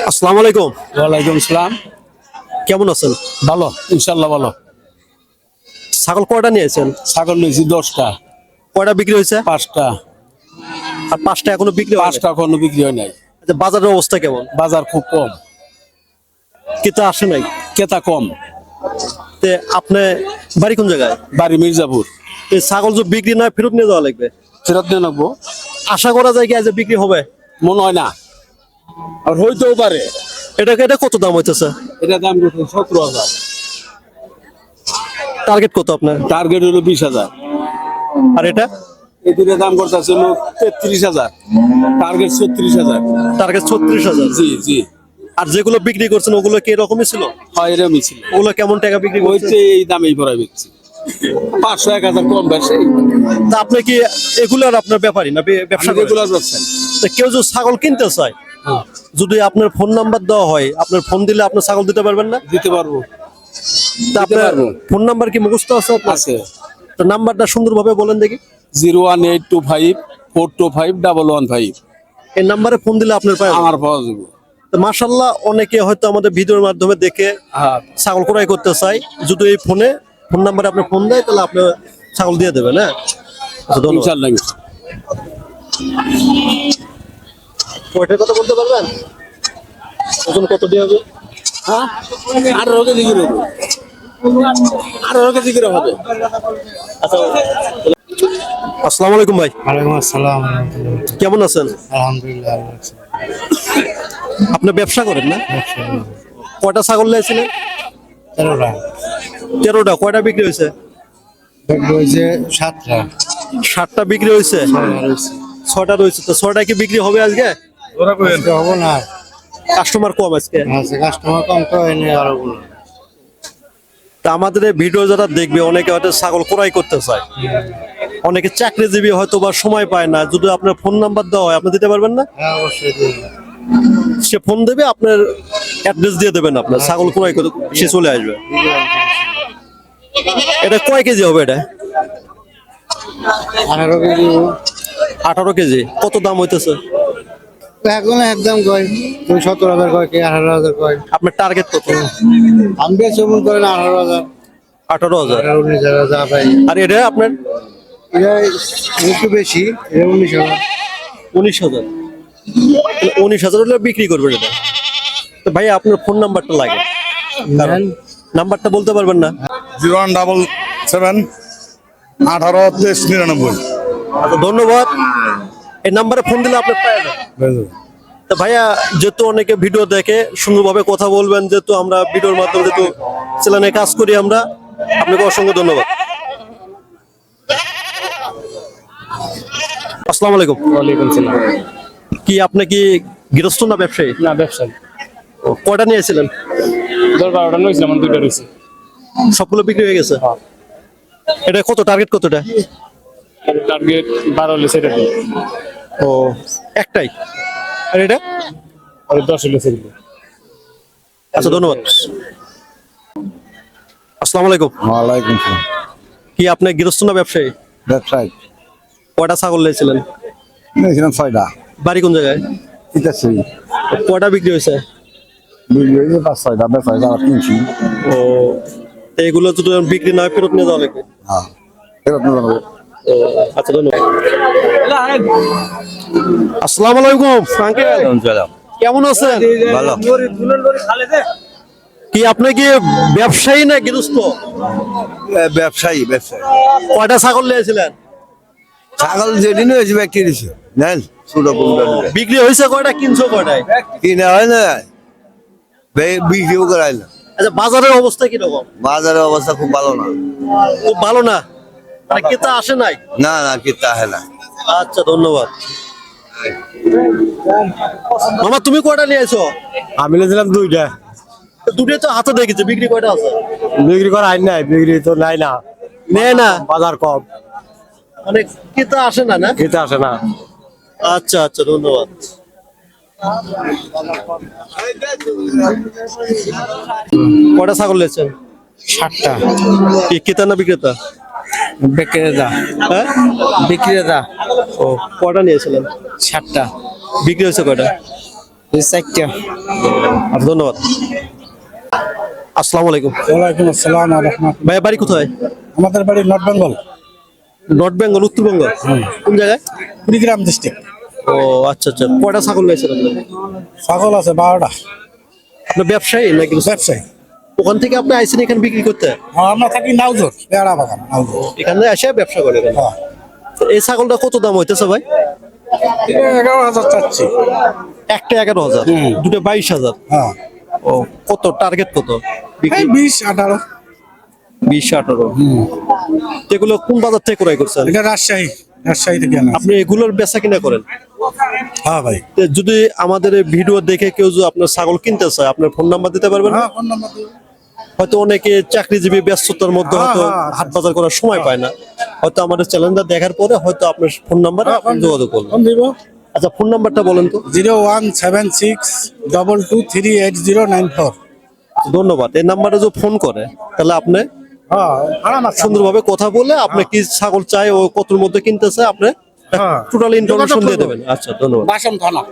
আসসালামু আলাইকুম। ওয়ালাইকুম আসসালাম। কেমন আছেন? ভালো, ইনশাল্লাহ ভালো। ছাগল কয়টা নিয়েছেন? ছাগল নিয়েছি 10টা। কয়টা বিক্রি হয়েছে? 5টা। আর 5টা এখনো বিক্রি হয়নি? 5টা এখনো বিক্রি হয় নাই। আচ্ছা, বাজারের অবস্থা কেমন? বাজার খুব কম, ক্রেতা আসে নাই? ক্রেতা কম। তে আপনি বাড়ি কোন জায়গায়? বাড়ি মির্জাপুর। এই ছাগল যদি বিক্রি না হয় ফেরত নিয়ে যাওয়া লাগবে। ফেরত নিয়ে নেবো, আশা করা যায় কি আজ বিক্রি হবে? মনে হয় না, আর হইতেও পারে। এটা কত দাম হইতেছে? এটা দাম কত? 17,000। টার্গেট কত আপনার? টার্গেট হলো 20,000। আর এটা? এই দুটো দাম করতেছে হলো 33,000, টার্গেট 36,000। টার্গেট 36,000। জি জি। আর যেগুলো বিক্রি করছেন ওগুলো কি এরকমই ছিল? হয়, এরকমই ছিল। ওগুলো কেমন টাকা বিক্রি করছেন? হইতে এই দামেই ভরা বিকছি, 500-1000 কম বেশি। তা আপনি কি এগুলার আপনার ব্যাপারই না ব্যবসা করেন? রেগুলার ব্যবসা। তা কেউ যদি ছাগল কিনতে চায়, যদি আপনার ফোন নাম্বার দেওয়া হয়, আপনার ফোন দিলে আপনার ছাগল দিতে পারবেন না? দিতে পারবো। তা আপনার ফোন নাম্বার কি মুখস্থ আছে আপনার? আছে। তো নাম্বারটা সুন্দরভাবে বলেন দেখি। 018254215। এই নাম্বারে ফোন দিলে আপনার পায়? আমার পাওয়া যাবে। তো মাশাআল্লাহ, অনেকে হয়তো আমাদের ভিডিওর মাধ্যমে দেখে ছাগল ক্রয় করতে চায়। যদি এই ফোন নাম্বারে আপনি ফোন দেয় তাহলে আপনি ছাগল দিয়ে দেবেন। হ্যাঁ, আচ্ছা, ধন্যবাদ। ইনশাআল্লাহ। ওইটার কথা বলতে পারবেন? ওজন কত দিয়ে হবে? হ্যাঁ, 18 কেজি করে হবে। 18 কেজি করে হবে। আচ্ছা, আসসালামু আলাইকুম ভাই। ওয়ালাইকুম আসসালাম। কেমন আছেন? আলহামদুলিল্লাহ। আপনি ব্যবসা করেন না? কয়টা ছাগল নিয়েছিলেন? 13টা। 13টা। কয়টা বিক্রি হয়েছে? বিক্রি হয়েছে 7টা। 7টা বিক্রি হয়েছে? 6টা রয়েছে। তো 6টা কি বিক্রি হবে আজকে? আজকে হবো না, কাস্টমার কম আজকে। কাস্টমার কম তো এনে আরো বলো। তা আমাদের এই ভিডিও যারা দেখবে, অনেকে হয়তো ছাগল ক্রয় করতে চায়, অনেকে চাকরিজীবী হয়তো বা সময় পায় না। যদি আপনার ফোন নাম্বার দেওয়া হয়, আপনি দিতে পারবেন না? হ্যাঁ, অবশ্যই দিই। সে ফোন দেবে, আপনার অ্যাড্রেস দিয়ে দেবেন, আপনার ছাগল ক্রয় করে সে চলে আসবে। এটা কয় কেজি হবে? এটা 18 কেজি। 18 কেজি। কত দাম হইতেছে? এখন একদম কয় 17,000 কয়, কে 18,000 কয়। আপনার টার্গেট কত? আমি বেশি মন করেন 18,000, 18,000। 19,000 যা পাই। আর এটা আপনার? এটা একটু বেশি, এটা 19,000। 19,000। 19,000 হলে বিক্রি করবেন এটা। তো ভাই, আপনার ফোন নাম্বারটা লাগে, নাম্বারটা বলতে পারবেন না? 0177182399। আচ্ছা, ধন্যবাদ। এই নাম্বারে ফোন দিলে আপনি পাওয়া যাবে। তো ভাইয়া, যেহেতু অনেকে ভিডিও দেখে, সুন্দরভাবে কথা বলবেন। যেহেতু আমরা ভিডিওর মাধ্যমে যেহেতু চ্যানেলে কাজ করি, আমরা আপনাকে অসংখ্য ধন্যবাদ। আসসালামু আলাইকুম। ওয়ালাইকুম আসসালাম। কি আপনি কি গৃহস্থ না ব্যবসায়ী? না, ব্যবসায়ী। কয়টা নিয়েছিলেন? 12টা নিয়েছিলাম, 2টা রয়েছে। সবগুলো বিক্রি হয়ে গেছে? এটা কত টার্গেট? কতটা টার্গেট 12 হলে সেটা দিই। ও, একটাই। আর এটা? আর 10 হলে সেটা দিই। আচ্ছা, ধন্যবাদ। আসসালামু আলাইকুম। ওয়ালাইকুম আসসালাম। কি আপনি গৃহস্থ না ব্যবসায়ী? ব্যবসায়ী। কয়টা ছাগল নিয়েছিলেন? নিয়েছিলাম 6টা। বাড়ি কোন জায়গায়? ঠিক আছে, কয়টা বিক্রি হয়েছে? বিক্রি হয়েছে 5-6টা। ব্যবসায়ী যারা কিনছি। ও, তো এগুলো যদি বিক্রি না হয় ফেরত নিয়ে যাওয়া লাগবে। হ্যাঁ, ফেরত নিয়ে যাবো। আচ্ছা, ধন্যবাদ। আসসালামু আলাইকুম আঙ্কেল। কেমন আছেন? ভালো। কি আপনি কি ব্যবসায়ী না গৃহস্থ? ব্যবসায়ী। ব্যবসায়ী। কয়টা ছাগল নিয়েছিলেন? ছাগল যেদিন হয়েছে ব্যক্তি দিছে নেন, ছোট বিক্রি হয়েছে কয়টা? কিনছো কয়টায়? কিনা হয় না, বিক্রিও করাই না। আচ্ছা, বাজারের অবস্থা কিরকম? বাজারের অবস্থা খুব ভালো না। খুব ভালো না, মানে ক্রেতা আসে নাই? না না, কিতা হয় না। আচ্ছা, ধন্যবাদ। মামা, তুমি কয়টা নিয়েছো? আমি নিয়েছিলাম 2টা। দুটোই তো হাতে দেখেছি, বিক্রি কয়টা আছে? বিক্রি করা হয় নাই, বিক্রি তো নাই না, নেয় না, বাজার কম, মানে ক্রেতা আসে না। না, খেতে আসে না। আচ্ছা আচ্ছা, ধন্যবাদ। কয়টা ছাগল নিয়েছেন? 7টা। কি ক্রেতা না বিক্রেতা? বিক্রেতা। হ্যাঁ, বিক্রেতা। ও, কয়টা নিয়েছিলেন? 7টা। বিক্রি হয়েছে কয়টা? চারটা। আচ্ছা, ধন্যবাদ। আসসালামু আলাইকুম। ওয়ালাইকুম আসসালাম রহমতুল্লাহ। ভাইয়া বাড়ি কোথায়? আমাদের বাড়ি নর্থ বেঙ্গল, নর্থ বেঙ্গল, উত্তরবঙ্গ। কোন জায়গায়? কুড়িগ্রাম ডিস্ট্রিক্ট। ও আচ্ছা আচ্ছা, কয়টা ছাগল নিয়েছেন আপনি? ছাগল আছে 12টা। আপনার ব্যবসায়ী নাকি? ব্যবসায়ী। ওখান থেকে আপনি আইসেন এখানে বিক্রি করতে? আমরা থাকি নাউজোর, পেয়ারা বাগান নাউজোর। এখানে এসে ব্যবসা করে এখানে। হ্যাঁ। তো এই ছাগলটা কত দাম হইতেছে ভাই? 11,000 চাচ্ছি। একটা 11,000, দুটো 22,000। হ্যাঁ, ও কত টার্গেট কত বিক্রি? এই 20-18। 20-18। এগুলো কোন বাজার থেকে ক্রয় করছেন? এটা রাজশাহী থেকে আনা। আপনি এগুলোর বেচা কিনা করেন? হ্যাঁ ভাই। তো যদি আমাদের এই ভিডিও দেখে কেউ যদি আপনার ছাগল কিনতে চায়, আপনার ফোন নাম্বার দিতে পারবেন? হ্যাঁ, ফোন নাম্বার দিন। হয়তো অনেকে চাকরিজীবী ব্যস্ততার মধ্যে হয়তো হাট বাজার করার সময় পায় না, হয়তো আমাদের চ্যানেলটা দেখার পরে হয়তো আপনার ফোন নাম্বারে যোগাযোগ করবেন। ফোন দিব। আচ্ছা, ফোন নাম্বারটা বলেন তো। 01762223094। ধন্যবাদ। এই নাম্বারে যদি ফোন করে তাহলে আপনি হ্যাঁ, আরাম আছে। সুন্দরভাবে কথা বলে আপনি কি ছাগল চাই ও কতর মধ্যে কিনতে চায় আপনি হ্যাঁ। টোটাল ইনফরমেশন দিয়ে দেবেন। আচ্ছা, ধন্যবাদ। বাসন থানা।